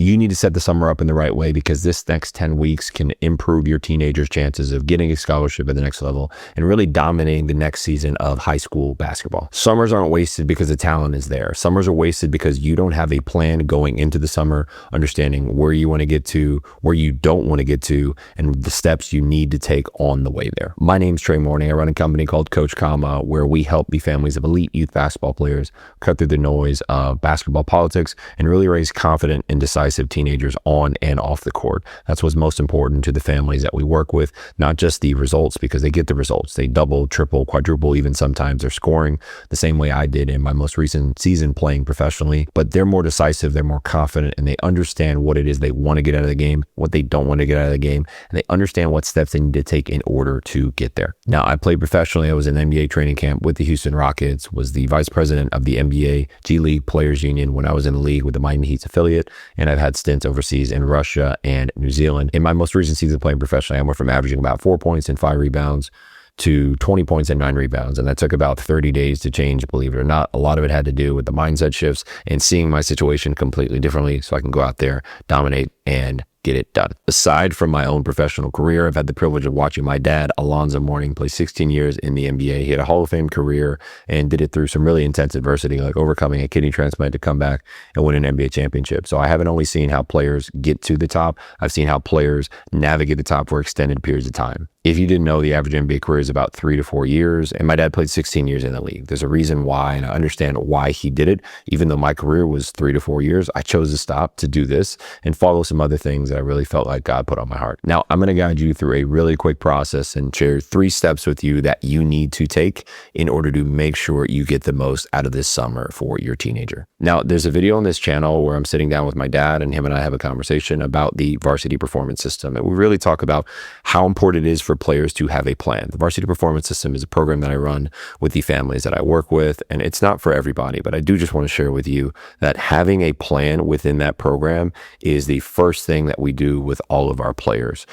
You need to set the summer up in the right way, because this next 10 weeks can improve your teenager's chances of getting a scholarship at the next level and really dominating the next season of high school basketball. Summers aren't wasted because the talent is there. Summers are wasted because you don't have a plan going into the summer, understanding where you want to get to, where you don't want to get to, and the steps you need to take on the way there. My name's Trey Mourning. I run a company called Coach Comma, where we help the families of elite youth basketball players cut through the noise of basketball politics and really raise confident and decisive teenagers on and off the court. That's what's most important to the families that we work with, not just the results, because they get the results. They double, triple, quadruple, even sometimes they're scoring the same way I did in my most recent season playing professionally, but they're more decisive, they're more confident, and they understand what it is they want to get out of the game, what they don't want to get out of the game, and they understand what steps they need to take in order to get there. Now, I played professionally. I was in NBA training camp with the Houston Rockets, was the vice president of the NBA G League Players Union when I was in the league with the Miami Heat's affiliate, and I've had stints overseas in Russia and New Zealand. In my most recent season playing professionally, I went from averaging about 4 points and 5 rebounds to 20 points and 9 rebounds. And that took about 30 days to change, believe it or not. A lot of it had to do with the mindset shifts and seeing my situation completely differently so I can go out there, dominate, and get it done. Aside from my own professional career, I've had the privilege of watching my dad, Alonzo Mourning, play 16 years in the NBA. He had a Hall of Fame career and did it through some really intense adversity, like overcoming a kidney transplant to come back and win an NBA championship. So I haven't only seen how players get to the top, I've seen how players navigate the top for extended periods of time. If you didn't know, the average NBA career is about 3 to 4 years, and my dad played 16 years in the league. There's a reason why, and I understand why he did it. Even though my career was 3 to 4 years, I chose to stop to do this and follow some other things that I really felt like God put on my heart. Now, I'm going to guide you through a really quick process and share 3 steps with you that you need to take in order to make sure you get the most out of this summer for your teenager. Now, there's a video on this channel where I'm sitting down with my dad, and him and I have a conversation about the varsity performance system. And we really talk about how important it is for players to have a plan. The varsity performance system is a program that I run with the families that I work with, and it's not for everybody, but I do just want to share with you that having a plan within that program is the first thing that we do with all of our players.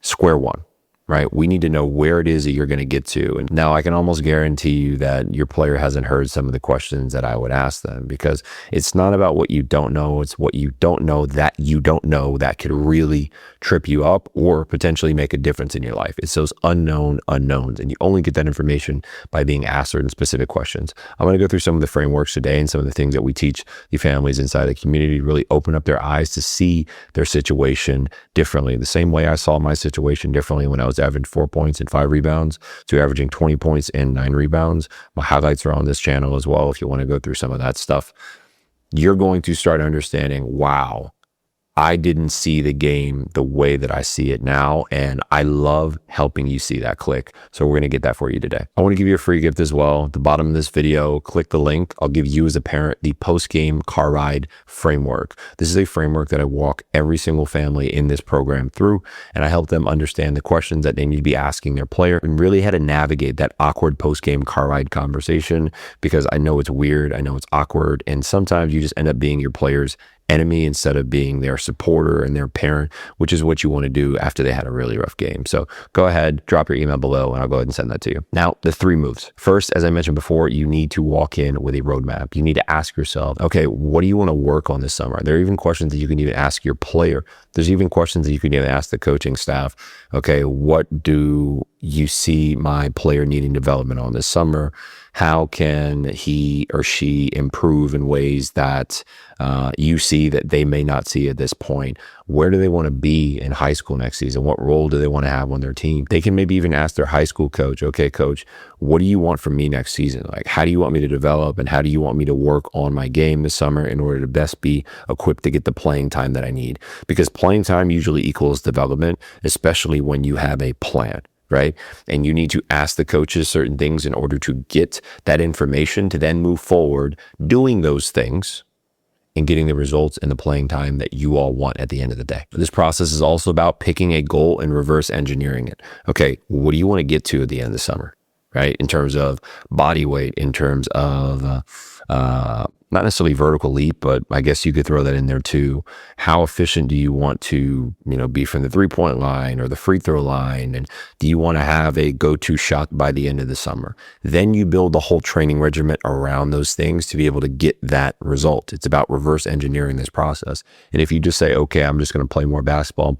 Square one. Right? We need to know where it is that you're going to get to. And now I can almost guarantee you that your player hasn't heard some of the questions that I would ask them, because it's not about what you don't know. It's what you don't know that that could really trip you up or potentially make a difference in your life. It's those unknown unknowns. And you only get that information by being asked certain specific questions. I'm going to go through some of the frameworks today and some of the things that we teach the families inside the community to really open up their eyes to see their situation differently. The same way I saw my situation differently when I was averaging 4 points and 5 rebounds to averaging 20 points and 9 rebounds. My highlights are on this channel as well if you want to go through some of that stuff. You're going to start understanding, wow, I didn't see the game the way that I see it now, and I love helping you see that click. So we're going to get that for you today. I want to give you a free gift as well. At the bottom of this video, click the link. I'll give you as a parent the post-game car ride framework. This is a framework that I walk every single family in this program through, and I help them understand the questions that they need to be asking their player and really how to navigate that awkward post-game car ride conversation, because I know it's weird, I know it's awkward, and sometimes you just end up being your player's enemy instead of being their supporter and their parent, which is what you want to do after they had a really rough game. So go ahead, drop your email below, and I'll go ahead and send that to you. Now, the 3 moves. First, as I mentioned before, you need to walk in with a roadmap. You need to ask yourself, okay, what do you want to work on this summer? There are even questions that you can even ask your player. There's even questions that you can even ask the coaching staff. Okay, what do you see my player needing development on this summer? How can he or she improve in ways that you see that they may not see at this point? Where do they want to be in high school next season? What role do they want to have on their team? They can maybe even ask their high school coach, okay, coach, what do you want from me next season? Like, how do you want me to develop, and how do you want me to work on my game this summer in order to best be equipped to get the playing time that I need? Because playing time usually equals development, especially when you have a plan. Right? And you need to ask the coaches certain things in order to get that information to then move forward doing those things and getting the results and the playing time that you all want at the end of the day. This process is also about picking a goal and reverse engineering it. Okay, what do you want to get to at the end of the summer? Right? In terms of body weight, in terms of not necessarily vertical leap, but I guess you could throw that in there too. How efficient do you want to, be from the 3-point line or the free throw line? And do you want to have a go-to shot by the end of the summer? Then you build the whole training regimen around those things to be able to get that result. It's about reverse engineering this process. And if you just say, okay, I'm just going to play more basketball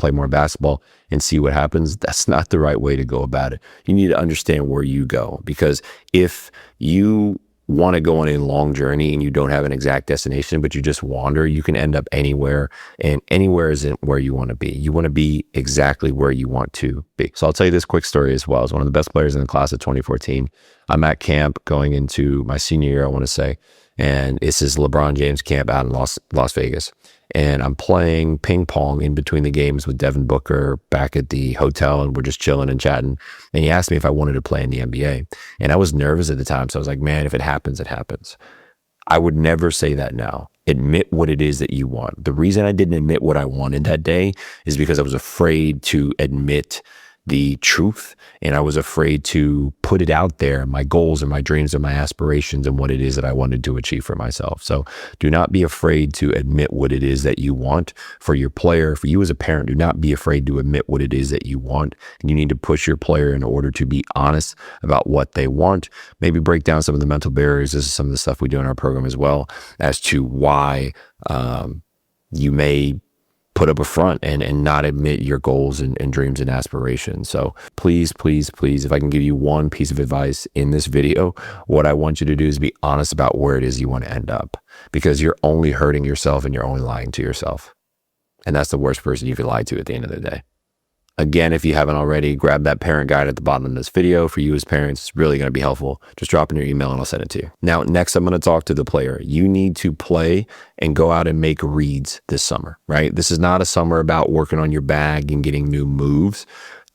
and see what happens, that's not the right way to go about it. You need to understand where you go, because if you want to go on a long journey and you don't have an exact destination, but you just wander, you can end up anywhere, and anywhere isn't where you want to be. You want to be exactly where you want to be. So I'll tell you this quick story as well. As one of the best players in the class of 2014, I'm at camp going into my senior year, I want to say, and it's this LeBron James camp out in Las Vegas. And I'm playing ping pong in between the games with Devin Booker back at the hotel, and we're just chilling and chatting. And he asked me if I wanted to play in the NBA. And I was nervous at the time. So I was like, man, if it happens, it happens. I would never say that now. Admit what it is that you want. The reason I didn't admit what I wanted that day is because I was afraid to admit the truth, and I was afraid to put it out there, my goals and my dreams and my aspirations and what it is that I wanted to achieve for myself. So do not be afraid to admit what it is that you want for your player. For you as a parent, do not be afraid to admit what it is that you want. And you need to push your player in order to be honest about what they want. Maybe break down some of the mental barriers. This is some of the stuff we do in our program as well, as to why you may put up a front and not admit your goals and dreams and aspirations. So please, if I can give you one piece of advice in this video, what I want you to do is be honest about where it is you want to end up, because you're only hurting yourself and you're only lying to yourself. And that's the worst person you can lie to at the end of the day. Again, if you haven't already, grab that parent guide at the bottom of this video. For you as parents, it's really going to be helpful. Just drop in your email and I'll send it to you. Now, next, I'm going to talk to the player. You need to play and go out and make reads this summer, right? This is not a summer about working on your bag and getting new moves.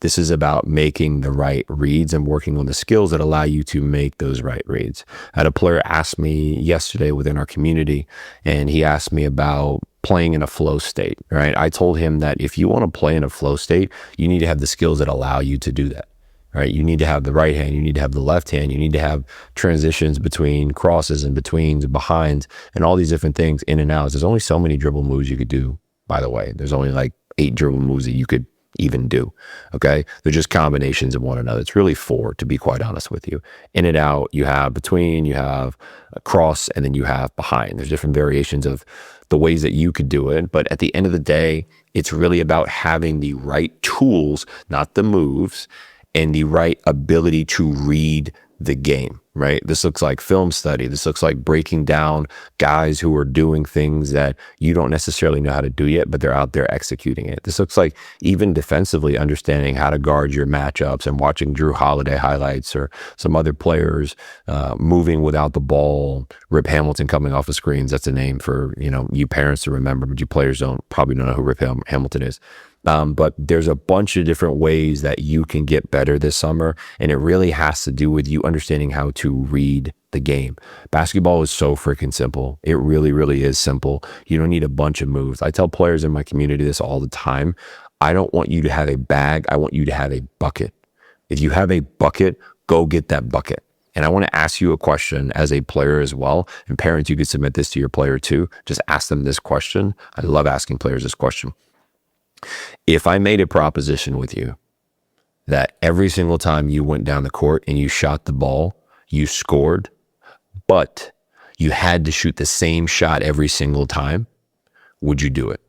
This is about making the right reads and working on the skills that allow you to make those right reads. I had a player ask me yesterday within our community, and he asked me about playing in a flow state, right? I told him that if you want to play in a flow state, you need to have the skills that allow you to do that, right? You need to have the right hand, you need to have the left hand, you need to have transitions between crosses and betweens and behinds and all these different things, in and outs. There's only so many dribble moves you could do, by the way. There's only like 8 dribble moves that you could even do. Okay. They're just combinations of one another. It's really 4, to be quite honest with you. In and out, you have between, you have a cross, and then you have behind. There's different variations of the ways that you could do it. But at the end of the day, it's really about having the right tools, not the moves, and the right ability to read the game, right? This looks like film study. This looks like breaking down guys who are doing things that you don't necessarily know how to do yet, but they're out there executing it. This looks like even defensively understanding how to guard your matchups and watching Drew Holiday highlights or some other players moving without the ball. Rip Hamilton coming off of screens. That's a name for, you parents to remember, but you players probably don't know who Rip Hamilton is. But there's a bunch of different ways that you can get better this summer. And it really has to do with you understanding how to read the game. Basketball is so freaking simple. It really, really is simple. You don't need a bunch of moves. I tell players in my community this all the time. I don't want you to have a bag. I want you to have a bucket. If you have a bucket, go get that bucket. And I want to ask you a question as a player as well. And parents, you could submit this to your player too. Just ask them this question. I love asking players this question. If I made a proposition with you that every single time you went down the court and you shot the ball, you scored, but you had to shoot the same shot every single time, would you do it?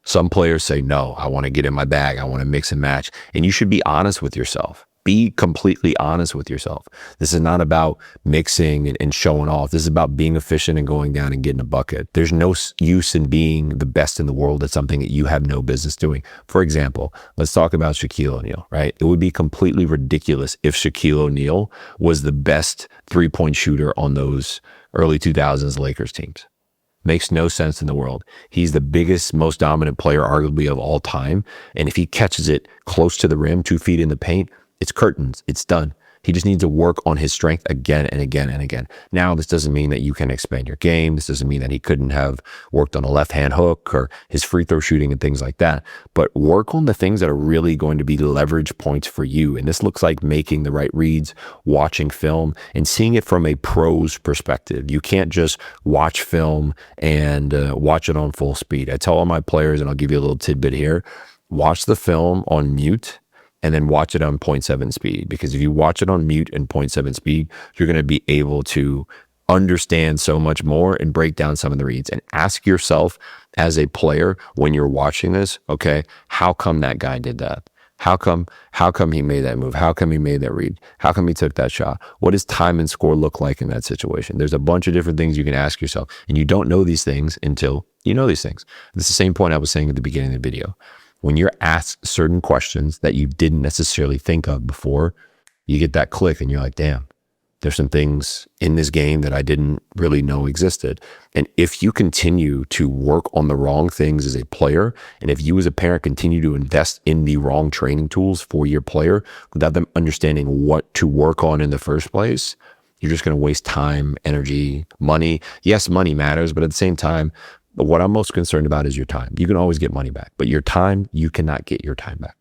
Some players say, no, I want to get in my bag. I want to mix and match. And you should be honest with yourself. Be completely honest with yourself. This is not about mixing and showing off. This is about being efficient and going down and getting a bucket. There's no use in being the best in the world at something that you have no business doing. For example, let's talk about Shaquille O'Neal, right? It would be completely ridiculous if Shaquille O'Neal was the best 3-point shooter on those early 2000s Lakers teams. Makes no sense in the world. He's the biggest, most dominant player arguably of all time. And if he catches it close to the rim, 2 feet in the paint, it's curtains. It's done. He just needs to work on his strength again and again and again. Now, this doesn't mean that you can expand your game. This doesn't mean that he couldn't have worked on a left-hand hook or his free throw shooting and things like that. But work on the things that are really going to be leverage points for you. And this looks like making the right reads, watching film, and seeing it from a pro's perspective. You can't just watch film and watch it on full speed. I tell all my players, and I'll give you a little tidbit here, watch the film on mute and then watch it on 0.7 speed. Because if you watch it on mute and 0.7 speed, you're going to be able to understand so much more and break down some of the reads. And ask yourself as a player when you're watching this, okay, how come that guy did that? How come he made that move? How come he made that read? How come he took that shot? What does time and score look like in that situation? There's a bunch of different things you can ask yourself, and you don't know these things until you know these things. It's the same point I was saying at the beginning of the video. When you're asked certain questions that you didn't necessarily think of before, you get that click and you're like, damn, there's some things in this game that I didn't really know existed. And if you continue to work on the wrong things as a player, and if you as a parent continue to invest in the wrong training tools for your player without them understanding what to work on in the first place, you're just going to waste time, energy, money. Yes, money matters, but at the same time, what I'm most concerned about is your time. You can always get money back, but your time, you cannot get your time back.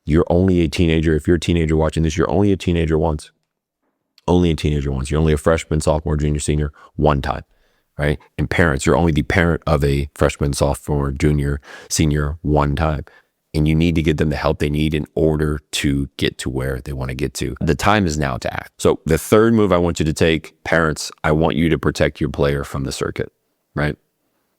You're only a teenager. If you're a teenager watching this, you're only a teenager once. Only a teenager once. You're only a freshman, sophomore, junior, senior one time, right? And parents, you're only the parent of a freshman, sophomore, junior, senior one time. And you need to get them the help they need in order to get to where they want to get to. The time is now to act. So the third move I want you to take, parents, I want you to protect your player from the circuit, right?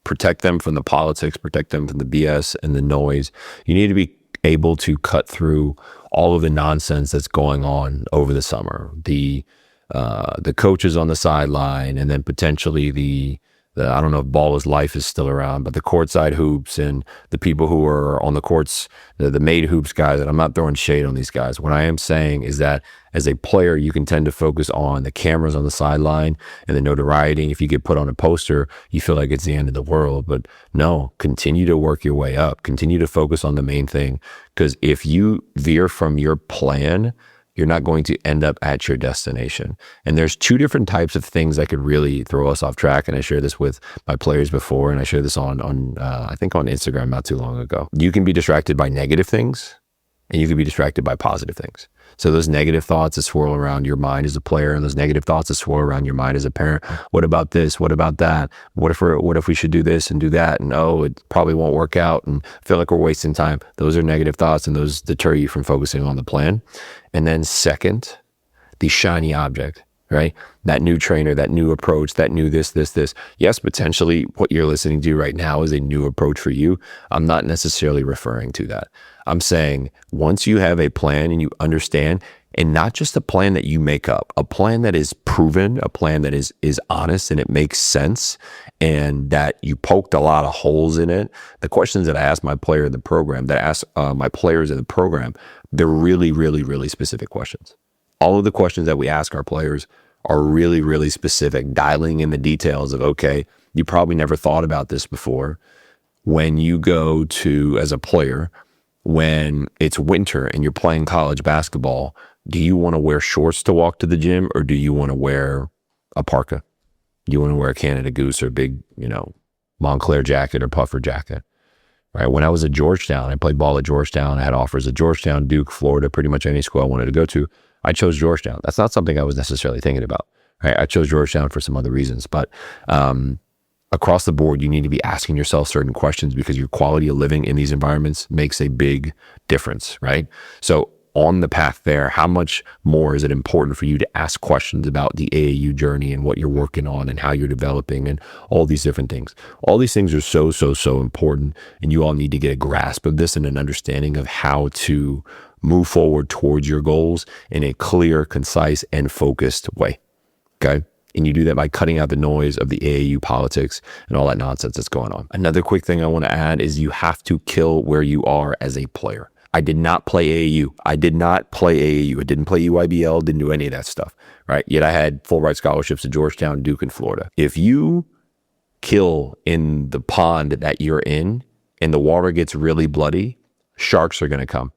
Protect them from the politics, protect them from the BS and the noise. You need to be able to cut through all of the nonsense that's going on over the summer. The coaches on the sideline, and then potentially the I don't know if Ball is Life is still around, but the courtside hoops and the people who are on the courts, the made hoops guys. And I'm not throwing shade on these guys. What I am saying is that as a player, you can tend to focus on the cameras on the sideline and the notoriety. If you get put on a poster, you feel like it's the end of the world. But no, continue to work your way up. Continue to focus on the main thing. Because if you veer from your plan, you're not going to end up at your destination. And there's two different types of things that could really throw us off track. And I shared this with my players before, and I shared this on I think on Instagram not too long ago. You can be distracted by negative things, and you can be distracted by positive things. So those negative thoughts that swirl around your mind as a player, and those negative thoughts that swirl around your mind as a parent. What about this? What about that? What if we should do this and do that? And oh, it probably won't work out, and feel like we're wasting time. Those are negative thoughts, and those deter you from focusing on the plan. And then second, the shiny object, right? That new trainer, that new approach, that new this. Yes, potentially what you're listening to right now is a new approach for you. I'm not necessarily referring to that. I'm saying once you have a plan and you understand, and not just a plan that you make up, a plan that is proven, a plan that is honest and it makes sense, and that you poked a lot of holes in it. The questions that I ask my player in the program, that I ask my players in the program, they're really, really, really specific questions. All of the questions that we ask our players are really, really specific, dialing in the details of, okay, you probably never thought about this before. When you go to, as a player, when it's winter and you're playing college basketball, do you want to wear shorts to walk to the gym, or do you want to wear a parka? Do you want to wear a Canada Goose or a big, Montclair jacket or puffer jacket? Right? When I was at Georgetown, I played ball at Georgetown. I had offers at Georgetown, Duke, Florida, pretty much any school I wanted to go to. I chose Georgetown. That's not something I was necessarily thinking about. Right? I chose Georgetown for some other reasons, but across the board, you need to be asking yourself certain questions, because your quality of living in these environments makes a big difference, right? So on the path there, how much more is it important for you to ask questions about the AAU journey and what you're working on and how you're developing and all these different things? All these things are so important, and you all need to get a grasp of this and an understanding of how to move forward towards your goals in a clear, concise, and focused way, okay? And you do that by cutting out the noise of the AAU politics and all that nonsense that's going on. Another quick thing I want to add is you have to kill where you are as a player. I did not play AAU. I didn't play UIBL, didn't do any of that stuff, right? Yet I had full ride scholarships at Georgetown, Duke, and Florida. If you kill in the pond that you're in and the water gets really bloody, sharks are going to come.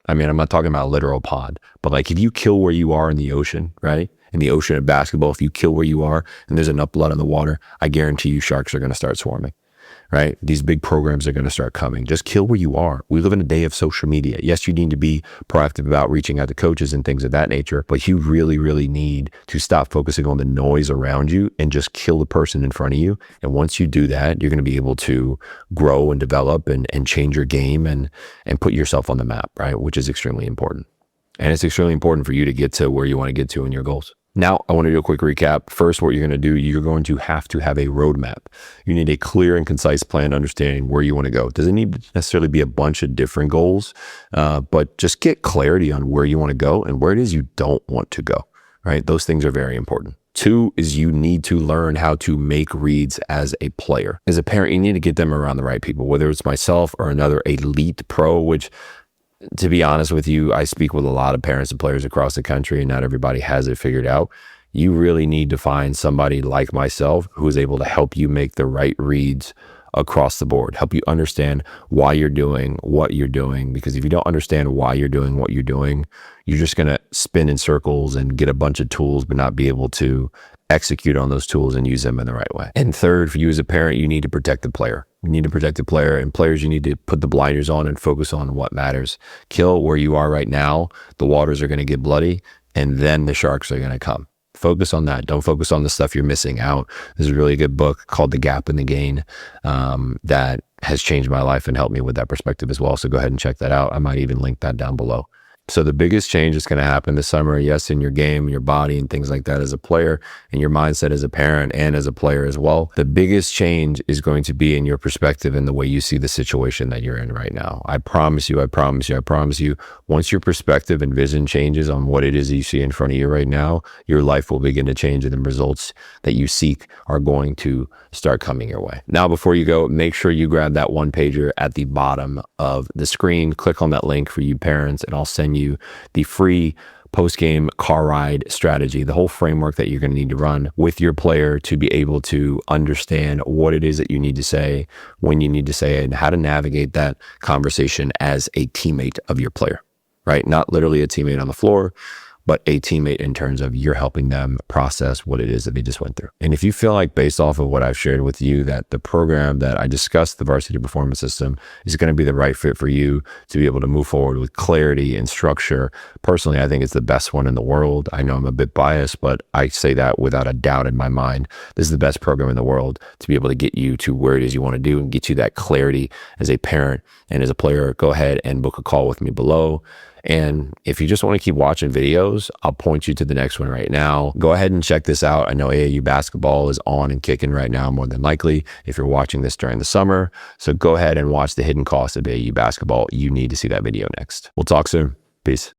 I mean, I'm not talking about a literal pond, but like if you kill where you are in the ocean, right? In the ocean of basketball, if you kill where you are and there's enough blood in the water, I guarantee you sharks are going to start swarming. Right? These big programs are going to start coming. Just kill where you are. We live in a day of social media. Yes, you need to be proactive about reaching out to coaches and things of that nature, but you really, really need to stop focusing on the noise around you and just kill the person in front of you. And once you do that, you're going to be able to grow and develop and change your game and put yourself on the map, right? Which is extremely important. And it's extremely important for you to get to where you want to get to in your goals. Now, I want to do a quick recap. First, what you're going to do, you're going to have a roadmap. You need a clear and concise plan understanding where you want to go. It doesn't need to necessarily be a bunch of different goals, but just get clarity on where you want to go and where it is you don't want to go, right? Those things are very important. 2 is you need to learn how to make reads as a player. As a parent, you need to get them around the right people, whether it's myself or another elite pro, which, to be honest with you, I speak with a lot of parents and players across the country, and not everybody has it figured out. You really need to find somebody like myself who is able to help you make the right reads across the board, help you understand why you're doing what you're doing. Because if you don't understand why you're doing what you're doing, you're just going to spin in circles and get a bunch of tools, but not be able to execute on those tools and use them in the right way. And third, for you as a parent, you need to protect the player. You need to protect the player, and players, you need to put the blinders on and focus on what matters. Kill where you are right now. The waters are going to get bloody, and then the sharks are going to come. Focus on that. Don't focus on the stuff you're missing out. There's a really good book called The Gap in the Gain that has changed my life and helped me with that perspective as well. So go ahead and check that out. I might even link that down below. So the biggest change that's going to happen this summer, yes, in your game, your body, and things like that as a player, and your mindset as a parent and as a player as well. The biggest change is going to be in your perspective and the way you see the situation that you're in right now. I promise you, once your perspective and vision changes on what it is that you see in front of you right now, your life will begin to change, and the results that you seek are going to start coming your way. Now, before you go, make sure you grab that one pager at the bottom of the screen. Click on that link for you parents, and I'll send you the free post-game car ride strategy, the whole framework that you're going to need to run with your player to be able to understand what it is that you need to say, when you need to say it, and how to navigate that conversation as a teammate of your player, right? Not literally a teammate on the floor, but a teammate in terms of you're helping them process what it is that they just went through. And if you feel like, based off of what I've shared with you, that the program that I discussed, the Varsity Performance System, is going to be the right fit for you to be able to move forward with clarity and structure, personally, I think it's the best one in the world. I know I'm a bit biased, but I say that without a doubt in my mind. This is the best program in the world to be able to get you to where it is you want to do and get you that clarity as a parent and as a player. Go ahead and book a call with me below. And if you just want to keep watching videos, I'll point you to the next one right now. Go ahead and check this out. I know AAU basketball is on and kicking right now, more than likely, if you're watching this during the summer. So go ahead and watch the hidden cost of AAU basketball. You need to see that video next. We'll talk soon. Peace.